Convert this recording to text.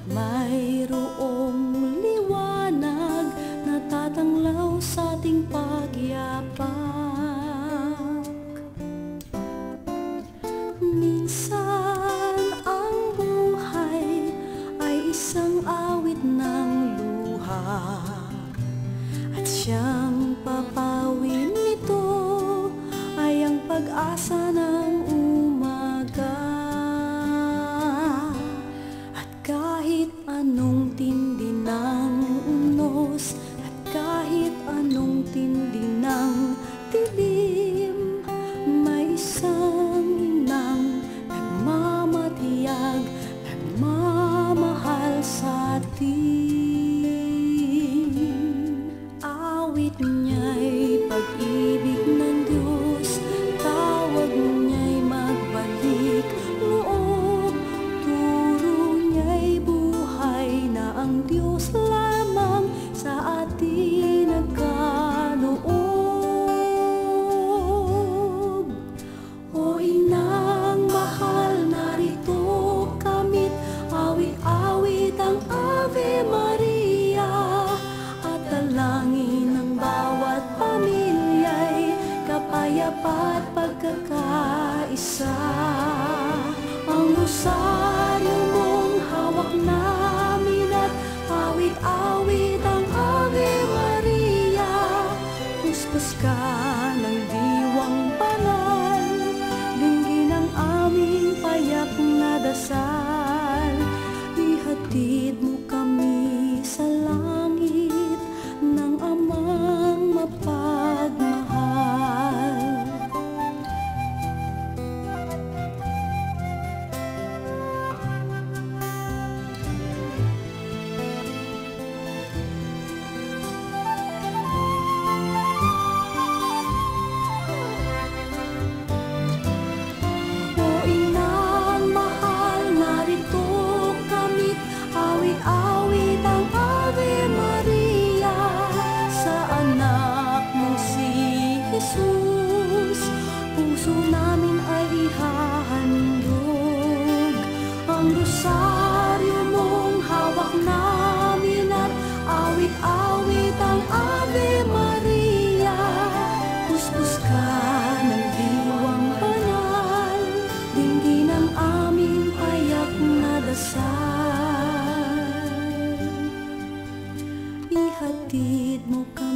mayroong liwanag na tatanglaw sa ating pagyapak. Minsan ang buhay ay isang awit ng luha, at siyang papawin nito ay ang pag-asa ng umaga. At kahit anong tindi ng unos, at kahit anong tindi ng dilim, may isang inang nagmamatiyag, nagmamahal sa atin. Awit niya'y pag-ibig ng Diyos, tawag niya'y magbalik loob, turo niya'y buhay na ang Diyos lamang sa atin nagkaloob. O inang mahal, narito kamit, awit-awit ang Ave Maria, at dalangin ng bawat pamilya'y kapayapa at pagkakaisa. Ang rosaryo mong hawak namin, at awit-awit ang Ave Maria. Puspos ka ng diwang banal, dinggin ang aming payak na dasal. Ihatid mo kami sa langit ng Amang mapagmahal. O inang mahal, narito kamit, awit-awit ang Ave Maria, sa anak mo si Jesus. Puso namin ay ihahandog, ang rosaryo mong hawak namin, at awit-awit ang Ave Maria. Puspos ka ng diwang banal, dinggin ang aming payak na dasal. Ihatid mo ka